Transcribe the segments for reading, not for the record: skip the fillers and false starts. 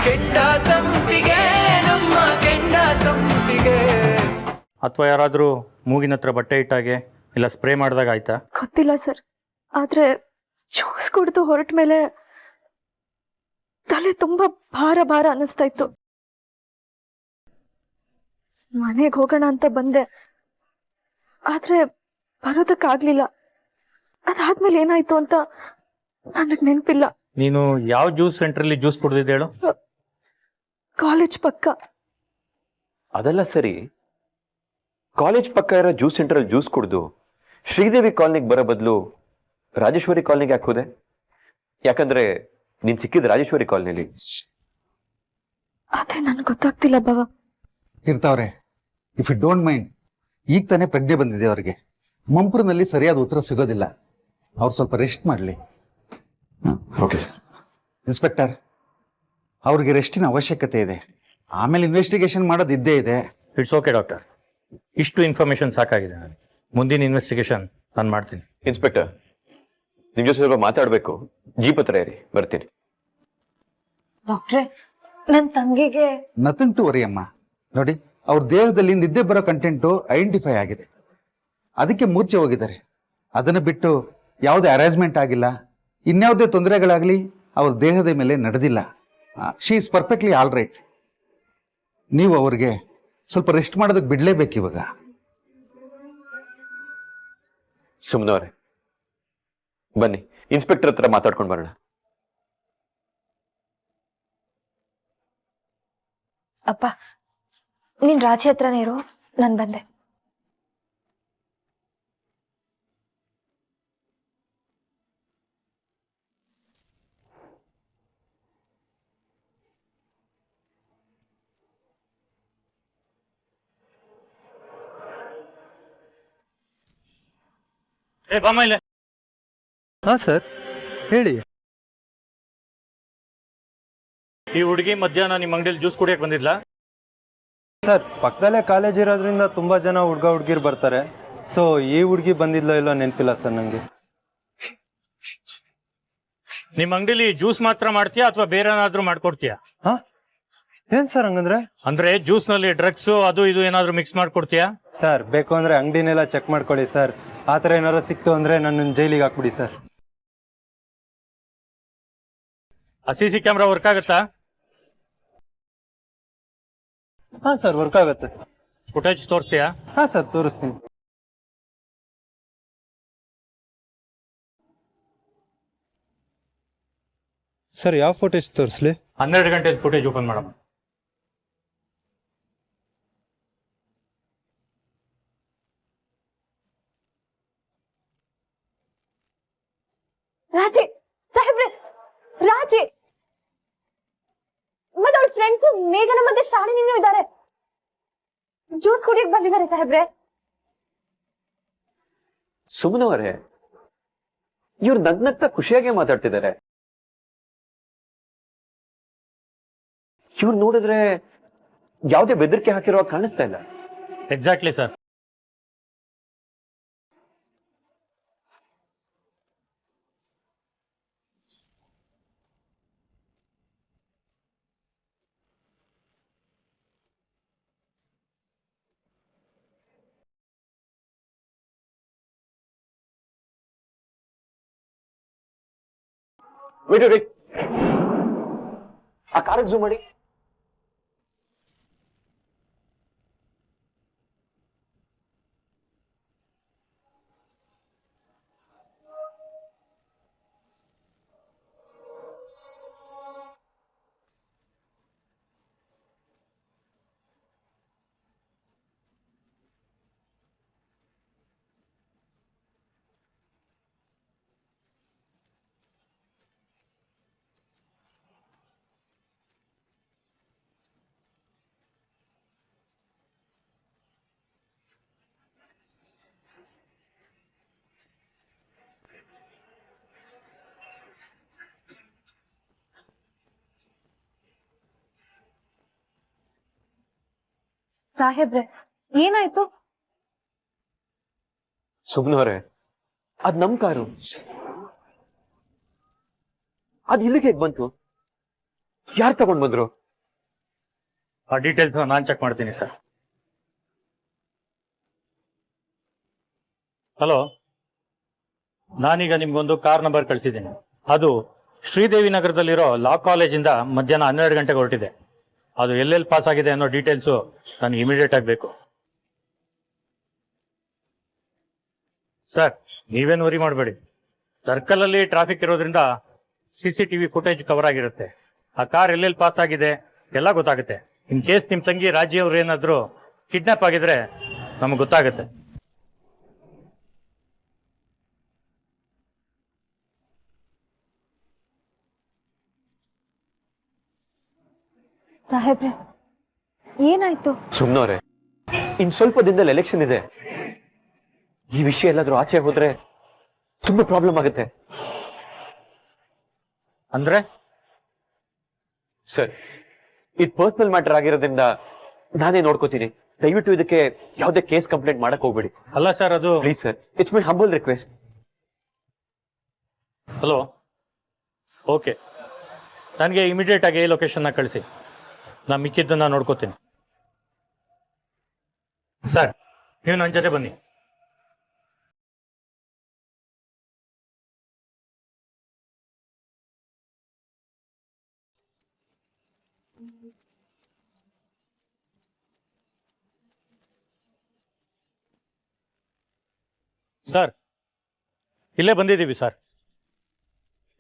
ಕೆಂಡ ಸಂಪಿಗೆ ನಮ್ಮ ಕೆಂಡ ಸಂಪಿಗೆ. ಅಥವಾ ಯಾರಾದರೂ ಮೂಗಿನ ಹತ್ರ ಬಟ್ಟೆ ಇಟ್ಟಾಗೆ ಇಲ್ಲ ಸ್ಪ್ರೇ ಮಾಡಿದಾಗ ಆಯ್ತಾ? ಗೊತ್ತಿಲ್ಲ ಸರ್, ಆದರೆ ಜ್ಯೂಸ್ ಕುಡಿದು ಹೊರಟ ಮೇಲೆ ತಲೆ ತುಂಬ ಭಾರ ಭಾರ ಅನ್ನಿಸ್ತಾ ಇತ್ತು. ಮನೆಗೆ ಹೋಗೋಣ ಅಂತ ಬಂದೆ, ಆದರೆ ಬರೋದಕ್ಕಾಗಲಿಲ್ಲ. ಅದಾದ್ಮೇಲೆ ಏನಾಯ್ತು ಅಂತ ನನಗೆ ನೆನಪಿಲ್ಲ. ನೀನು ಯಾವ ಜ್ಯೂಸ್ ಸೆಂಟ್ರಲ್ಲಿ ಜ್ಯೂಸ್ ಕುಡಿದಿದ್ದೆ ಹೇಳು? ಕಾಲೇಜ್ ಪಕ್ಕ. ಅದೆಲ್ಲ ಸರಿ, ಕಾಲೇಜ್ ಪಕ್ಕ ಇರೋ ಜ್ಯೂಸ್ ಸೆಂಟ್ರಲ್ಲಿ ಜ್ಯೂಸ್ ಕುಡಿದು ಶ್ರೀದೇವಿ ಕಾಲನಿಗೆ ಬರೋ ಬದಲು ರಾಜೇಶ್ವರಿ ಕಾಲನಿಗೆ ಯಾಕೆ ಹೋದೆ? ಯಾಕಂದ್ರೆ ನೀನ್ ಸಿಕ್ಕಿದ್ ರಾಜೇಶ್ವರಿ ಕಾಲನಿಲಿ. ಅದೇ ನನ್ಗೆ ಗೊತ್ತಾಗ್ತಿಲ್ಲ ಬಾವ. ತೀರ್ಥವ್ರೆ, ಇಫ್ ಯು ಡೋಂಟ್ ಮೈಂಡ್, ಈಗ ತಾನೇ ಪ್ರಜ್ಞೆ ಬಂದಿದೆ ಅವರಿಗೆ. ಮಂಪುರಿನಲ್ಲಿ ಸರಿಯಾದ ಉತ್ತರ ಸಿಗೋದಿಲ್ಲ. ಅವ್ರು ಸ್ವಲ್ಪ ರೆಸ್ಟ್ ಮಾಡಲಿ. Okay sir. ಇನ್ಸ್ಪೆಕ್ಟರ್, ಅವ್ರಿಗೆ ರೆಸ್ಟಿನ ಅವಶ್ಯಕತೆ ಇದೆ. ಆಮೇಲೆ ಇನ್ವೆಸ್ಟಿಗೇಷನ್ ಮಾಡೋದು ಇದ್ದೇ ಇದೆ. ಇಟ್ಸ್ ಓಕೆ ಡಾಕ್ಟರ್, ಇಷ್ಟು ಇನ್ಫಾರ್ಮೇಶನ್ ಸಾಕಾಗಿದೆ. ನನಗೆ ಮುಂದಿನ ಇನ್ವೆಸ್ಟಿಗೇಷನ್ ನಾನು ಮಾಡ್ತೀನಿ. ಇನ್ಸ್ಪೆಕ್ಟರ್, ನಿಮ್ ಜೊತೆ ಸ್ವಲ್ಪ ಮಾತಾಡ್ಬೇಕು. ಜೀಪ್ ಹತ್ರ ಇರಿ, ಬರ್ತೀನಿ. ಡಾಕ್ಟ್ರೆ, ನನ್ನ ತಂಗಿಗೆ ನಥಿಂಗ್ ಟು ವರಿ ಅಮ್ಮ. ನೋಡಿ, ಅವ್ರ ದೇಹದಲ್ಲಿ ನಿದ್ದೆ ಬರೋ ಕಂಟೆಂಟು ಐಡೆಂಟಿಫೈ ಆಗಿದೆ. ಅದಕ್ಕೆ ಮೂರ್ಛೆ ಹೋಗಿದ್ದಾರೆ. ಅದನ್ನು ಬಿಟ್ಟು ಯಾವುದೇ ಅರೇಂಜ್ಮೆಂಟ್ ಆಗಿಲ್ಲ, ಇನ್ಯಾವುದೇ ತೊಂದರೆಗಳಾಗಲಿ ಅವ್ರ ದೇಹದ ಮೇಲೆ ನಡೆದಿಲ್ಲ. She is perfectly all right. ನೀವು ಅವ್ರಿಗೆ ಸ್ವಲ್ಪ ರೆಸ್ಟ್ ಮಾಡೋದಕ್ಕೆ ಬಿಡಲೇಬೇಕು ಇವಾಗ. ಸುಮ್ನವ್ರೆ, ಬನ್ನಿ ಇನ್ಸ್ಪೆಕ್ಟರ್ ಹತ್ರ ಮಾತಾಡ್ಕೊಂಡು ಬರೋಣ. ಅಪ್ಪ, ನೀನ್ ರಾಜಿ ಹತ್ರನೇ ಇರು, ನಾನು ಬಂದೆ. ಏ ಬಾಮ ಇಲ್ಲೇ. ಹಾಂ ಸರ್, ಹೇಳಿ. ಈ ಹುಡುಗಿ ಮಧ್ಯಾಹ್ನ ನಿಮ್ಮ ಅಂಗಡಿಯಲ್ಲಿ ಜ್ಯೂಸ್ ಕುಡಿಯಕ್ಕೆ ಬಂದಿದ್ಲಾ? ಸರ್, ಪಕ್ಕದಲ್ಲೇ ಕಾಲೇಜ್ ಇರೋದ್ರಿಂದ ತುಂಬ ಜನ ಹುಡುಗಿರು ಬರ್ತಾರೆ. ಸೊ ಈ ಹುಡುಗಿ ಬಂದಿದ್ಲೋ ಇಲ್ಲೋ ನೆನಪಿಲ್ಲ ಸರ್ ನನಗೆ. ನಿಮ್ಮ ಅಂಗಡಿಲಿ ಜ್ಯೂಸ್ ಮಾತ್ರ ಮಾಡ್ತೀಯಾ ಅಥವಾ ಬೇರೆ ಏನಾದರೂ ಮಾಡ್ಕೊಡ್ತೀಯಾ? ಹಾಂ, ಏನು ಸರ್ ಹಂಗಂದ್ರೆ? ಅಂದ್ರೆ ಜ್ಯೂಸ್ನಲ್ಲಿ ಡ್ರಗ್ಸು ಅದು ಇದು ಏನಾದರೂ ಮಿಕ್ಸ್ ಮಾಡ್ಕೊಡ್ತೀಯಾ? ಸರ್, ಬೇಕು ಅಂದರೆ ಅಂಗಡಿನೆಲ್ಲ ಚೆಕ್ ಮಾಡ್ಕೊಳ್ಳಿ ಸರ್. ಆ ಥರ ಏನಾದ್ರು ಸಿಕ್ತು ಅಂದರೆ ನನ್ನನ್ನು ಜೈಲಿಗೆ ಹಾಕ್ಬಿಡಿ ಸರ್. ಆ ಸಿ ಕ್ಯಾಮ್ರಾ ವರ್ಕ್ ಆಗುತ್ತಾ? ಹಾಂ ಸರ್, ವರ್ಕ್ ಆಗುತ್ತೆ. ಫುಟೇಜ್ ತೋರಿಸ್ತೀಯಾ? ಹಾಂ ಸರ್, ತೋರಿಸ್ತೀನಿ. ಸರ್, ಯಾವ ಫೋಟೇಜ್ ತೋರಿಸ್ಲಿ? 12 ಗಂಟೆ ಫುಟೇಜ್ ಓಪನ್ ಮಾಡಮ್ಮ. ರಾಜಿ ಸಾಹೇಬ್ರೆ, ರಾಜಿ ಮತ್ತೆ ಅವಳ ಫ್ರೆಂಡ್ಸ್ ಮೇಘನ ಮತ್ತೆ ಶಾಲಿನಿನೂ ಇದ್ದಾರೆ. ಜ್ಯೂಸ್ ಕುಡಿಯಕ್ ಬಂದಿದ್ದಾರೆ ಸಾಹೇಬ್ರೆ. ಸುಮ್ಮನವರೇ, ಇವ್ರು ನಗ್ನಗ್ತಾ ಖುಷಿಯಾಗೆ ಮಾತಾಡ್ತಿದ್ದಾರೆ. ಇವ್ರು ನೋಡಿದ್ರೆ ಯಾವುದೇ ಬೆದರಿಕೆ ಹಾಕಿರೋ ಕಾಣಿಸ್ತಾ ಇಲ್ಲ. Exactly sir. ವೇಟ್ ವೇಟ್, ಆ ಕಾರಿಗೆ ಝೂಮ್ ಮಾಡಿ. ಸಾಹೇಬ್ರೆ, ಏನಾಯ್ತು? ಸುಮ್ನವ್ರೆ, ಅದ್ ನಮ್ ಕಾರು. ಅದ್ ಇಲ್ಲಿಗೆ ಹೇಗ್ ಬಂತು? ಯಾರು ತಗೊಂಡ್ ಬಂದ್ರು? ಆ ಡೀಟೇಲ್ಸ್ ನಾನು ಚೆಕ್ ಮಾಡ್ತೀನಿ ಸರ್. ಹಲೋ, ನಾನೀಗ ನಿಮ್ಗೊಂದು ಕಾರ್ ನಂಬರ್ ಕಳಿಸಿದ್ದೀನಿ. ಅದು ಶ್ರೀದೇವಿ ನಗರದಲ್ಲಿರೋ ಲಾ ಕಾಲೇಜಿಂದ ಮಧ್ಯಾಹ್ನ 12 ಗಂಟೆಗೆ ಹೊರಟಿದೆ. ಅದು ಎಲ್ಲೆಲ್ಲಿ ಪಾಸ್ ಆಗಿದೆ ಅನ್ನೋ ಡೀಟೇಲ್ಸು ನನಗೆ ಇಮಿಡಿಯೇಟ್ ಆಗಬೇಕು ಸರ್. ನೀವೇನು ವರಿ ಮಾಡಬೇಡಿ. ಸರ್ಕಲಲ್ಲಿ ಟ್ರಾಫಿಕ್ ಇರೋದ್ರಿಂದ CCTV ಫುಟೇಜ್ ಕವರ್ ಆಗಿರುತ್ತೆ. ಆ ಕಾರ್ ಎಲ್ಲೆಲ್ಲಿ ಪಾಸ್ ಆಗಿದೆ ಎಲ್ಲ ಗೊತ್ತಾಗುತ್ತೆ. ಇನ್ ಕೇಸ್ ನಿಮ್ಮ ತಂಗಿ ರಾಜಿ ಅವ್ರು ಏನಾದರೂ ಕಿಡ್ನಾಪ್ ಆಗಿದ್ರೆ ನಮಗೆ ಗೊತ್ತಾಗುತ್ತೆ. ಸಾಹೇಬ್ರೆ, ಏನಾಯ್ತು? ಸುಮ್ನವ್ರೆ, ಇನ್ ಸ್ವಲ್ಪ ದಿನದಲ್ಲಿ ಎಲೆಕ್ಷನ್ ಇದೆ. ಈ ವಿಷಯ ಎಲ್ಲಾದ್ರೂ ಆಚೆ ಹೋದ್ರೆ ತುಂಬಾ ಪ್ರಾಬ್ಲಮ್ ಆಗುತ್ತೆ. ಅಂದ್ರೆ ಸರ್, ಇದು ಪರ್ಸನಲ್ ಮ್ಯಾಟರ್ ಆಗಿರೋದ್ರಿಂದ ನಾನೇ ನೋಡ್ಕೋತೀನಿ. ದಯವಿಟ್ಟು ಇದಕ್ಕೆ ಯಾವುದೇ ಕೇಸ್ ಕಂಪ್ಲೇಂಟ್ ಮಾಡಕ್ ಹೋಗ್ಬೇಡಿ. ಅಲ್ಲ ಸರ್, ಅದು please sir, it's my humble request. Hello, okay, ನನಗೆ ಇಮಿಡಿಯೇಟ್ ಆಗಿ ಲೊಕೇಶನ್ನ ಕಳಿಸಿ. ನಾನು ಮಿಕ್ಕಿದ್ದನ್ನು ನೋಡ್ಕೋತೀನಿ. ಸರ್, ನೀವು ನನ್ನ ಜೊತೆ ಬನ್ನಿ. ಸರ್, ಇಲ್ಲೇ ಬಂದಿದ್ದೀವಿ ಸರ್.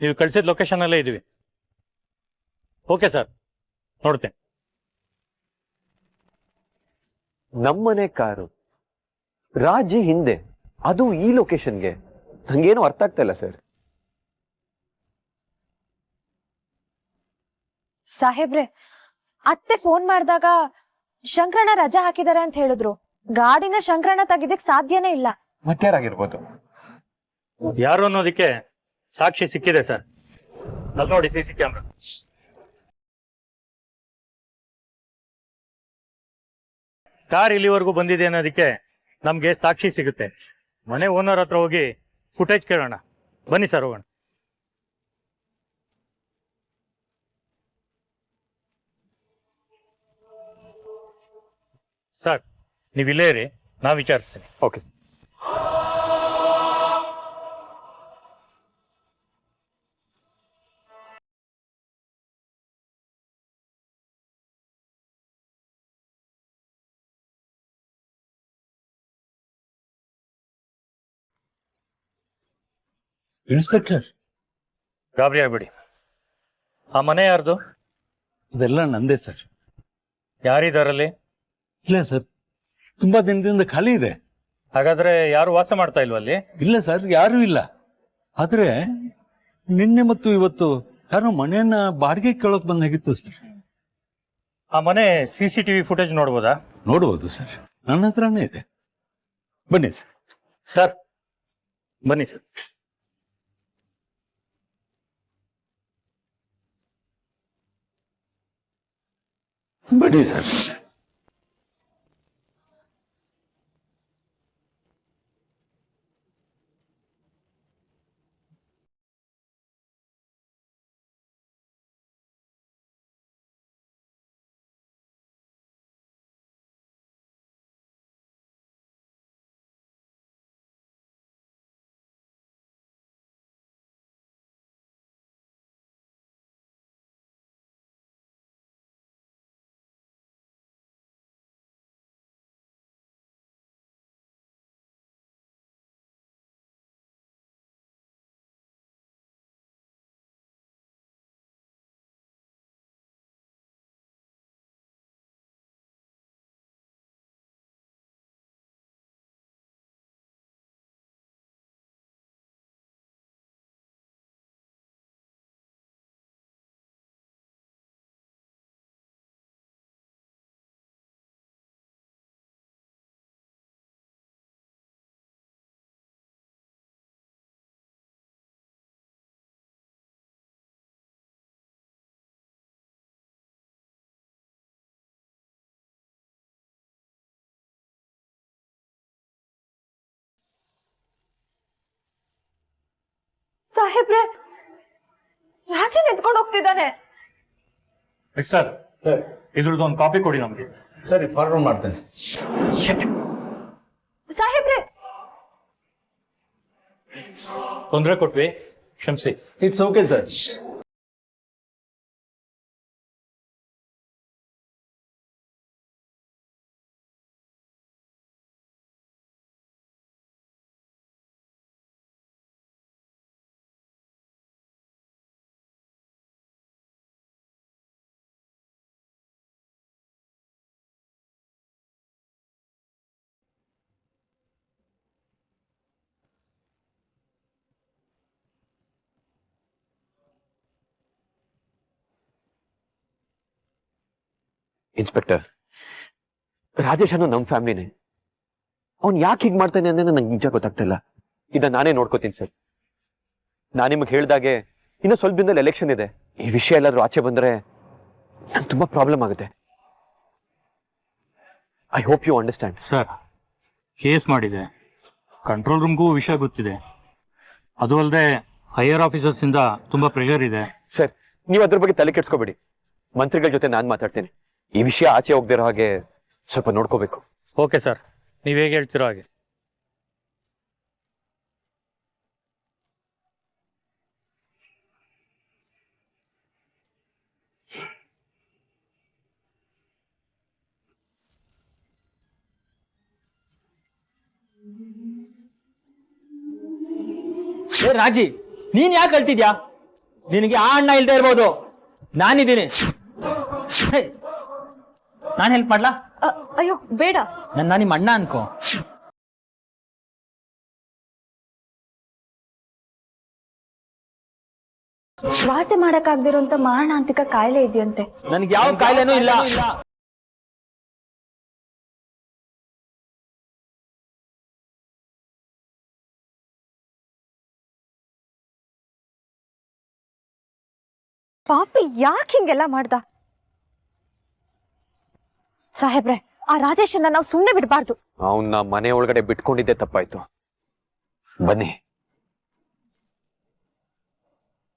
ನೀವು ಕಳಿಸಿದ ಲೊಕೇಶನಲ್ಲೇ ಇದ್ದೀವಿ. ಓಕೆ ಸರ್, ನೋಡ್ತೇನೆ. ನಮ್ಮನೆ ಕಾರು ರಾಜಿ ಹಿಂದೆ, ಅದು ಈ ಲೊಕೇಶನ್ಗೆ, ನಂಗೇನು ಅರ್ಥ ಆಗ್ತಾ ಇಲ್ಲ ಸರ್. ಸಾಹೇಬ್ರೆ, ಅತ್ತೆ ಫೋನ್ ಮಾಡಿದಾಗ ಶಂಕರಣ್ಣ ರಜಾ ಹಾಕಿದ್ದಾರೆ ಅಂತ ಹೇಳಿದ್ರು. ಗಾಡಿನ ಶಂಕರಣ್ಣ ತೆಗಿದಕ್ ಸಾಧ್ಯನೇ ಇಲ್ಲ. ಮತ್ತಾರಾಗಿರ್ಬೋದು? ಯಾರು ಅನ್ನೋದಕ್ಕೆ ಸಾಕ್ಷಿ ಸಿಕ್ಕಿದೆ ಸರ್. ಅಲ್ಲಿ ನೋಡಿ CC ಕ್ಯಾಮ್ರಾ. ಕಾರ್ ಇಲ್ಲಿವರೆಗೂ ಬಂದಿದೆ ಅನ್ನೋದಕ್ಕೆ ನಮ್ಗೆ ಸಾಕ್ಷಿ ಸಿಗುತ್ತೆ. ಮನೆ ಓನರ್ ಹತ್ರ ಹೋಗಿ ಫುಟೇಜ್ ಕೇಳೋಣ. ಬನ್ನಿ ಸರ್, ಹೋಗೋಣ. ಸರ್, ನೀವು ಇಲ್ಲೇ ಇರಿ, ನಾ ವಿಚಾರಿಸ್ತೀನಿ. ಓಕೆ. ಇನ್ಸ್ಪೆಕ್ಟರ್, ಗಾಬರಿ ಆಗ್ಬೇಡಿ. ಆ ಮನೆ ಯಾರ್ದು? ಅದೆಲ್ಲ ನಂದೇ ಸರ್. ಯಾರಿದಾರಲ್ಲಿ? ಇಲ್ಲ ಸರ್, ತುಂಬಾ ದಿನದಿಂದ ಖಾಲಿ ಇದೆ. ಹಾಗಾದ್ರೆ ಯಾರು ವಾಸ ಮಾಡ್ತಾ ಇಲ್ವಲ್ಲಿ? ಇಲ್ಲ ಸರ್, ಯಾರೂ ಇಲ್ಲ. ಆದ್ರೆ ನಿನ್ನೆ ಮತ್ತು ಇವತ್ತು ಯಾರೋ ಮನೆಯನ್ನ ಬಾಡಿಗೆ ಕೇಳೋಕ್ ಬಂದಾಗಿತ್ತು ಸರ್. ಆ ಮನೆ CCTV ಫುಟೇಜ್ ನೋಡ್ಬೋದಾ? ನೋಡ್ಬೋದು ಸರ್, ನನ್ನ ಹತ್ರನೇ ಇದೆ. ಬನ್ನಿ ಸರ್. ಸರ್, ಬನ್ನಿ ಸರ್. ಬನ್ನಿ ಸರ್. ಸಾಹೇಬ್ರೆ, ರಾಜನ್ ಎತ್ಕೊಂಡು ಹೋಗ್ತಿದ್ದಾನೆ. ಸರ್ ಇದ್ರದ್ದು ಒಂದು ಕಾಪಿ ಕೊಡಿ ನಮಗೆ. ಸರಿ, ಫಾರ್ವರ್ಡ್ ಮಾಡ್ತೇನೆ. ಸಾಹೇಬ್ರೆ, ತೊಂದರೆ ಕೊಟ್ವಿ, ಕ್ಷಮಿಸಿ. It's okay sir. Inspector, Rajesh ಅನ್ನೋ ನಮ್ಮ ಫ್ಯಾಮಿಲಿನೇ. ಅವ್ನು ಯಾಕೆ ಹೀಗೆ ಮಾಡ್ತಾನೆ ಅಂದ್ರೆ ನಂಗೆ ನಿಜ ಗೊತ್ತಾಗ್ತಿಲ್ಲ. ಇದನ್ನ ನಾನೇ ನೋಡ್ಕೋತೀನಿ ಸರ್. ನಾನು ನಿಮಗೆ ಹೇಳ್ದಾಗೆ ಇನ್ನು ಸ್ವಲ್ಪ ದಿನದಲ್ಲಿ ಎಲೆಕ್ಷನ್ ಇದೆ. ಈ ವಿಷಯ ಎಲ್ಲಾದ್ರೂ ಆಚೆ ಬಂದ್ರೆ ನಂಗೆ ತುಂಬಾ ಪ್ರಾಬ್ಲಮ್ ಆಗುತ್ತೆ. I hope you understand. Sir, case ಮಾಡಿದೆ, ಕಂಟ್ರೋಲ್ ರೂಮ್ಗೂ ವಿಷಯ ಗೊತ್ತಿದೆ. ಅದು ಅಲ್ಲದೆ ಹೈಯರ್ ಆಫೀಸರ್ಸ್ ಇಂದ ತುಂಬಾ ಪ್ರೆಷರ್ ಇದೆ. ಸರ್, ನೀವು ಅದ್ರ ಬಗ್ಗೆ ತಲೆ ಕೆಡ್ಸ್ಕೋಬೇಡಿ. ಮಂತ್ರಿಗಳ ಜೊತೆ ನಾನು ಮಾತಾಡ್ತೀನಿ. ಈ ವಿಷಯ ಆಚೆ ಹೋಗ್ದಿರೋ ಹಾಗೆ ಸ್ವಲ್ಪ ನೋಡ್ಕೋಬೇಕು. ಓಕೆ ಸರ್, ನೀವು ಹೇಗೆ ಹೇಳ್ತಿರೋ ಹಾಗೆ. ರಾಜಿ, ನೀನ್ ಯಾಕೆ ಅಳ್ತಿದ್ಯಾ? ನಿನಗೆ ಆ ಅಣ್ಣ ಇಲ್ದೇ ಇರ್ಬೋದು, ನಾನಿದ್ದೀನಿ. ನಾನು ಹೆಲ್ಪ್ ಮಾಡ್ಲಾ? ಅಯ್ಯೋ ಬೇಡ. ನನ್ನ ನಿಮ್ಮ ಅಣ್ಣ ಅನ್ಕೋ. ವಾಸಿ ಮಾಡಕ್ಕಾಗ್ದಿರೋಂತ ಮಾರಣಾಂತಿಕ ಕಾಯಿಲೆ ಇದೆಯಂತೆ. ನನ್ಗೆ ಯಾವ ಕಾಯಿಲೆನೂ ಇಲ್ಲ. ಪಾಪಿ ಯಾಕೆ ಹಿಂಗೆಲ್ಲ ಮಾಡ್ದ? ಸಾಹೇಬ್ರೆ, ಆ ರಾಜೇಶನ್ನ ನಾವು ಸುಮ್ಮನೆ ಬಿಡಬಾರ್ದು. ಅವನ್ನ ಮನೆ ಒಳಗಡೆ ಬಿಟ್ಕೊಂಡಿದ್ದೆ ತಪ್ಪಾಯ್ತು. ಬನ್ನಿ.